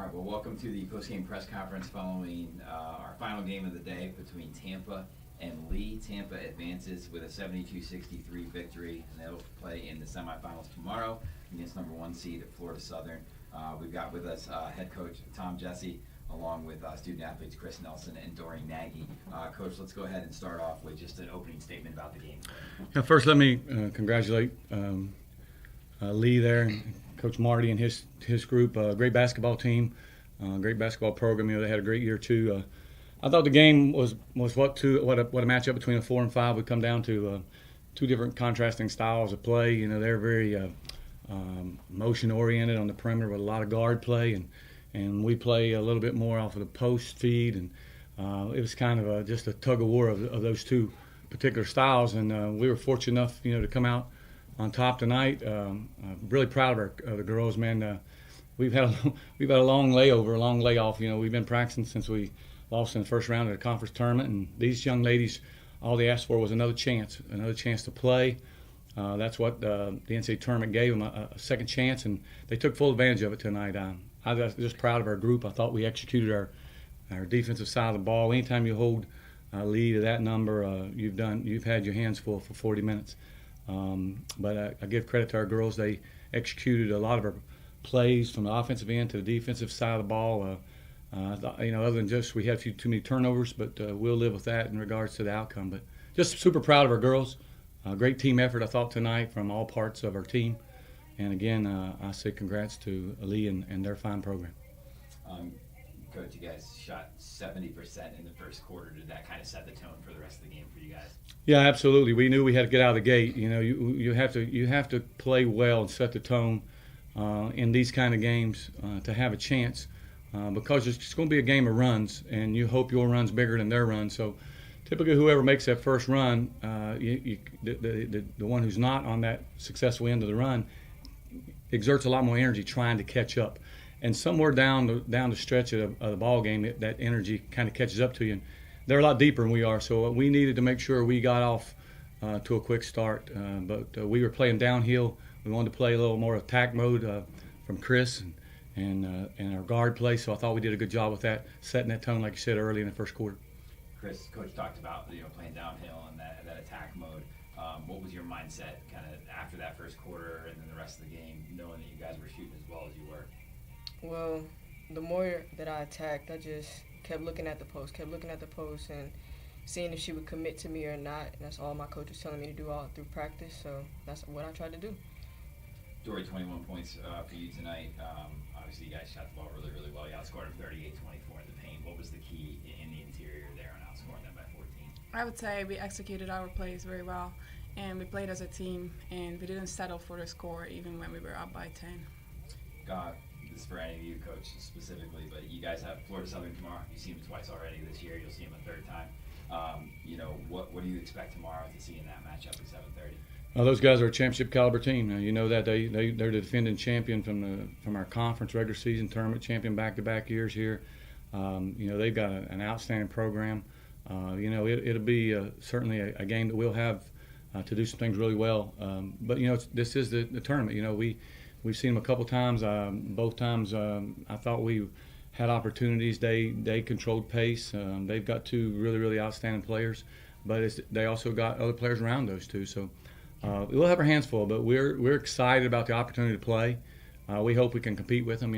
right, well, welcome to the post-game press conference following our final game of the day between Tampa and Lee. Tampa advances with a 72-63 victory, and they'll play in the semifinals tomorrow against number one seed at Florida Southern. We've got with us head coach Tom Jesse, along with student athletes Chris Nelson and Doreen Nagy. Coach, let's go ahead and start off with just an opening statement about the game. First, let me congratulate Lee there, and Coach Marty and his group. Great basketball team, great basketball program. They had a great year too. I thought the game was what a matchup between a 4 and 5 would come down to. Two different contrasting styles of play. They're very motion oriented on the perimeter with a lot of guard play, and we play a little bit more off of the post feed, and it was kind of just a tug of war of those two particular styles, and we were fortunate enough to come out on top tonight. I'm really proud of the girls, man. We've had a long layover, a long layoff. We've been practicing since we lost in the first round of the conference tournament, and these young ladies, all they asked for was another chance to play. That's what the NCAA tournament gave them, a second chance, and they took full advantage of it tonight. I was just proud of our group. I thought we executed our defensive side of the ball. Anytime you hold a lead of that number, you've had your hands full for 40 minutes. But I give credit to our girls. They executed a lot of our plays from the offensive end to the defensive side of the ball. Other than just we had too many turnovers, but we'll live with that in regards to the outcome. But just super proud of our girls. Great team effort, I thought, tonight from all parts of our team. And again, I say congrats to Lee and their fine program. Coach, you guys shot 70% in the first quarter. Did that kind of set the tone for the rest of the game for you guys? Yeah, absolutely. We knew we had to get out of the gate. You have to play well and set the tone in these kind of games to have a chance, because it's going to be a game of runs, and you hope your run's bigger than their run. So typically, whoever makes that first run, the one who's not on that successful end of the run, exerts a lot more energy trying to catch up. And somewhere down the stretch of the ball game, that energy kind of catches up to you. And they're a lot deeper than we are, so we needed to make sure we got off to a quick start. But we were playing downhill. We wanted to play a little more attack mode from Chris and our guard play. So I thought we did a good job with that, setting that tone, like you said, early in the first quarter. Chris, Coach talked about playing downhill and that attack mode. What was your mindset kind of after that first quarter and then the rest of the game, knowing that you guys were shooting as well as you were? Well, the more that I attacked, I just kept looking at the post, and seeing if she would commit to me or not. And that's all my coach was telling me to do all through practice, so that's what I tried to do. Dory, 21 points for you tonight. Obviously, you guys shot the ball really, really well. You outscored them 38-24 in the paint. What was the key in the interior there on outscoring them by 14? I would say we executed our plays very well, and we played as a team, and we didn't settle for the score even when we were up by 10. This is for any of you, Coach, specifically, but you guys have Florida Southern tomorrow. You've seen them twice already this year. You'll see them a third time. What do you expect tomorrow to see in that matchup at 7:30? Well, those guys are a championship caliber team. You know that they're the defending champion from our conference regular season tournament champion back-to-back years here. They've got an outstanding program. It'll be certainly a game that we'll have to do some things really well. But this is the tournament. We've seen them a couple times. Both times I thought we had opportunities. They controlled pace. They've got two really, really outstanding players, but they also got other players around those two. So we'll have our hands full, but we're excited about the opportunity to play. We hope we can compete with them.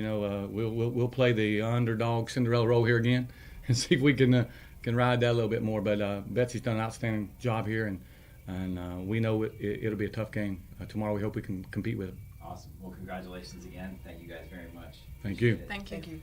We'll play the underdog Cinderella role here again and see if we can ride that a little bit more. But Betsy's done an outstanding job here, and we know it'll be a tough game tomorrow. We hope we can compete with them. Awesome. Well, congratulations again. Thank you guys very much. Thank you. Thank you. Thank you.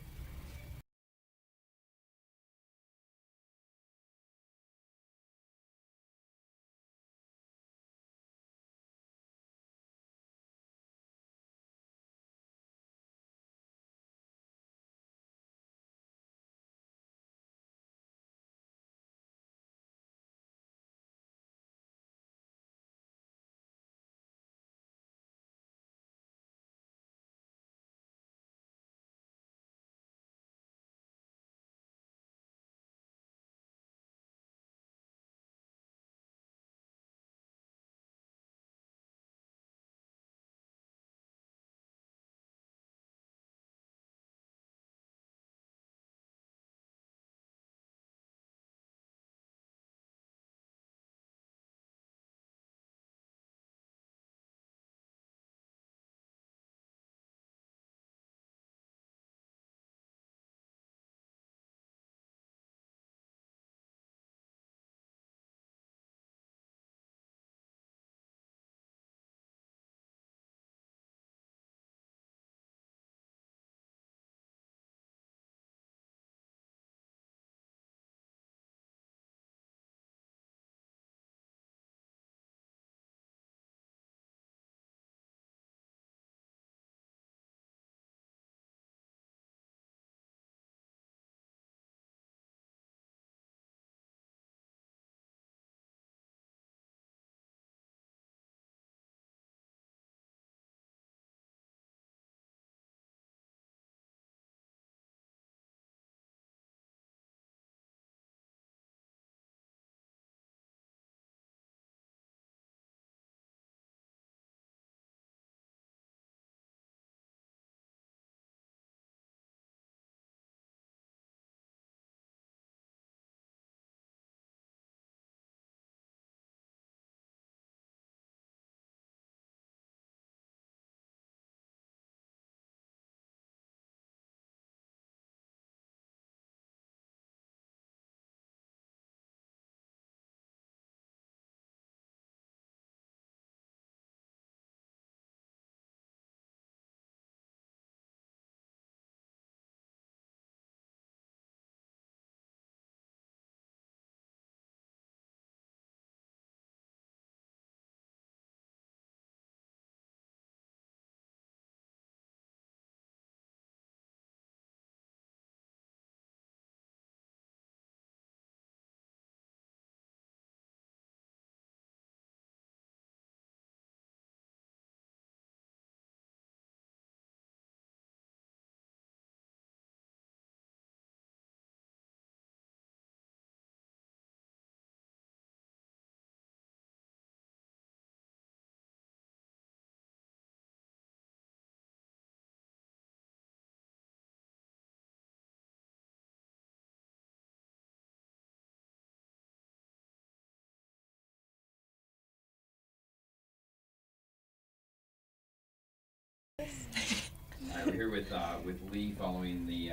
we're here with Lee following the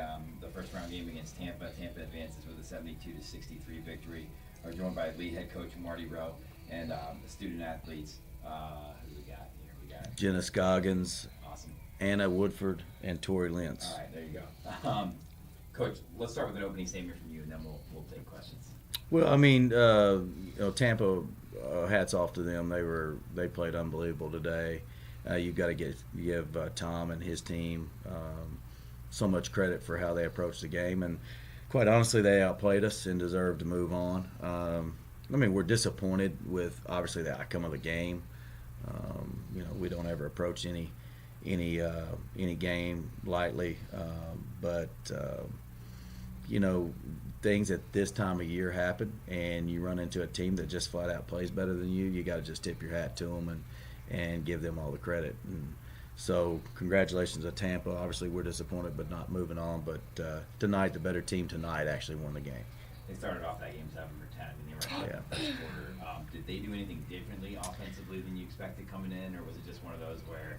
first round game against Tampa. Tampa advances with a 72-63 victory. We're joined by Lee head coach Marty Rowe and the student athletes. Who do we got here? We got Jenna Scoggins, awesome. Anna Woodford, and Tori Lentz. All right, there you go. Coach, let's start with an opening statement from you, and then we'll take questions. Well, I mean, Tampa, hats off to them. They played unbelievable today. You've got to give Tom and his team so much credit for how they approached the game, and quite honestly, they outplayed us and deserved to move on. I mean, we're disappointed with obviously the outcome of the game. We don't ever approach any game lightly, but things at this time of year happen, and you run into a team that just flat out plays better than you. You got to just tip your hat to them and give them all the credit. And so, congratulations to Tampa. Obviously, we're disappointed, but not moving on. But tonight, the better team tonight actually won the game. They started off that game 7 for 10, and they were in the first quarter. Did they do anything differently offensively than you expected coming in, or was it just one of those where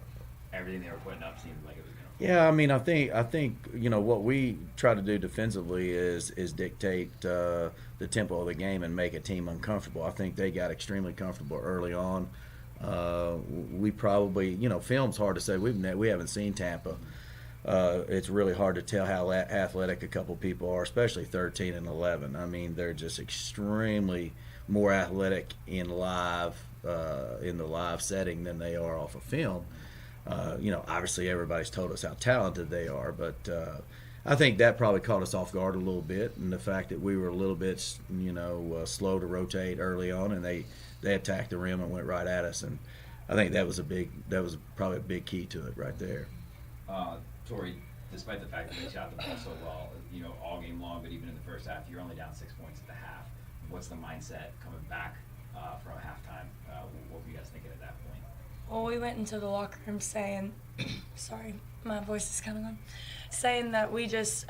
everything they were putting up seemed like it was going to? Yeah, I mean, I think what we try to do defensively is dictate the tempo of the game and make a team uncomfortable. I think they got extremely comfortable early on. We probably, film's hard to say. We haven't seen Tampa. It's really hard to tell how athletic a couple people are, especially 13 and 11. I mean, they're just extremely more athletic in the live setting than they are off of film. Obviously everybody's told us how talented they are, but I think that probably caught us off guard a little bit, and the fact that we were a little bit, slow to rotate early on, and they attacked the rim and went right at us, and I think that was probably a big key to it right there. Tori, despite the fact that they shot the ball so well, all game long, but even in the first half, you're only down 6 points at the half. What's the mindset coming back from halftime? What were you guys thinking at that point? Well, we went into the locker room saying, sorry, my voice is coming on, saying that we just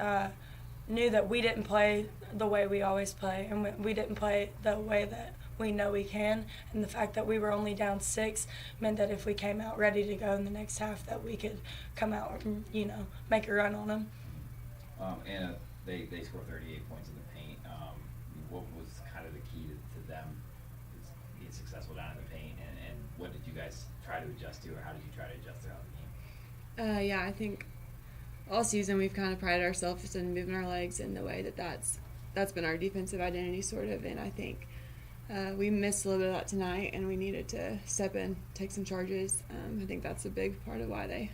knew that we didn't play the way we always play, and we didn't play the way that we know we can, and the fact that we were only down 6 meant that if we came out ready to go in the next half, that we could come out and, make a run on them. Anna, they scored 38 points in the paint. What was kind of the key to them being successful down in the paint, and what did you guys try to adjust to, or how did you try to adjust throughout the game? Yeah, I think all season we've kind of prided ourselves in moving our legs in the way that's been our defensive identity sort of, and I think we missed a little bit of that tonight, and we needed to step in, take some charges. I think that's a big part of why they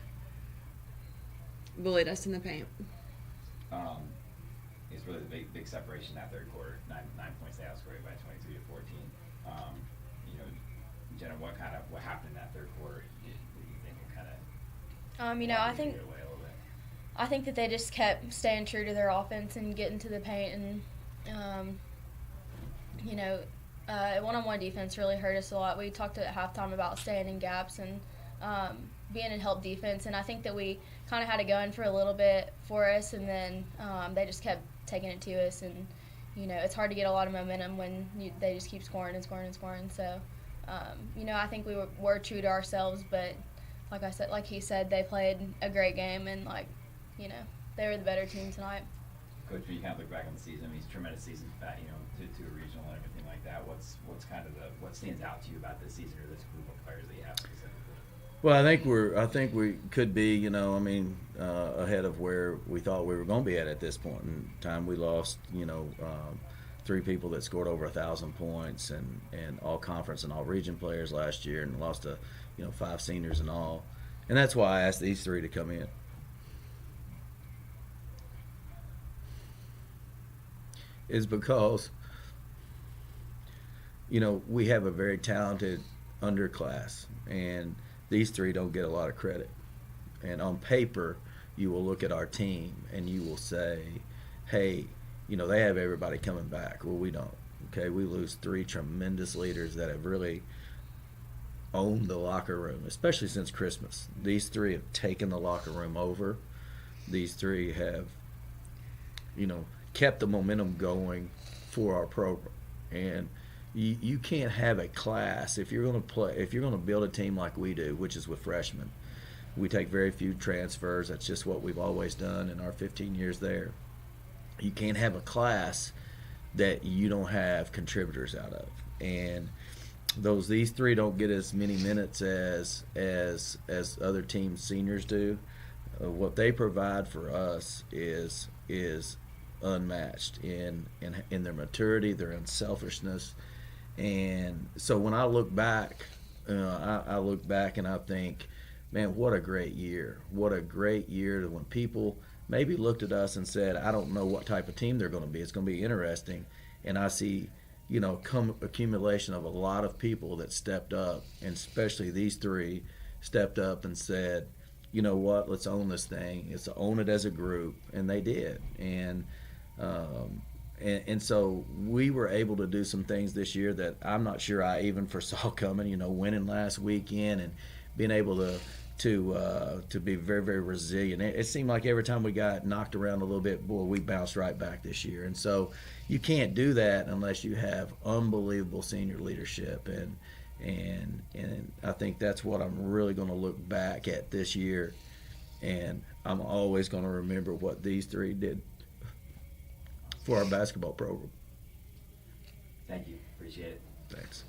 bullied us in the paint. It's really the big separation that third quarter. 9 points they outscored by 22 to 14. Jenna, what happened in that third quarter? Do you think it kind of? I think that they just kept staying true to their offense and getting to the paint, and one-on-one defense really hurt us a lot. We talked at halftime about staying in gaps and being in help defense, and I think that we kind of had it going for a little bit for us, and then they just kept taking it to us, and it's hard to get a lot of momentum when they just keep scoring and scoring and scoring. So I think we were true to ourselves, but like he said, they played a great game, and they were the better team tonight. Coach, when you kind of look back on the season, it's a tremendous season, to a regional and everything like that. What's kind of what stands out to you about this season or this group of players that you have specifically? Well, I think we could be, ahead of where we thought we were going to be at this point in time. We lost, 3 people that scored over 1,000 points, and all conference and all region players last year, and lost 5 seniors and all. And that's why I asked these 3 to come in. Is because, we have a very talented underclass, and these 3 don't get a lot of credit. And on paper, you will look at our team and you will say, hey, they have everybody coming back. Well, we don't. Okay, we lose 3 tremendous leaders that have really owned the locker room, especially since Christmas. These 3 have taken the locker room over. These 3 have, kept the momentum going for our program. And you can't have a class if you're going to build a team like we do, which is with freshmen. We take very few transfers. That's just what we've always done in our 15 years there. You can't have a class that you don't have contributors out of. And these three don't get as many minutes as other teams' seniors do. What they provide for us is unmatched in their maturity, their unselfishness. And so when I look back, I look back and I think, man, what a great year. What a great year when people maybe looked at us and said, I don't know what type of team they're going to be. It's going to be interesting. And I see, accumulation of a lot of people that stepped up, and especially these three stepped up and said, you know what, let's own this thing. Let's own it as a group. And they did. And so we were able to do some things this year that I'm not sure I even foresaw coming, winning last weekend and being able to be very, very resilient. It seemed like every time we got knocked around a little bit, boy, we bounced right back this year. And so you can't do that unless you have unbelievable senior leadership. And I think that's what I'm really going to look back at this year. And I'm always going to remember what these three did for our basketball program. Thank you. Appreciate it. Thanks.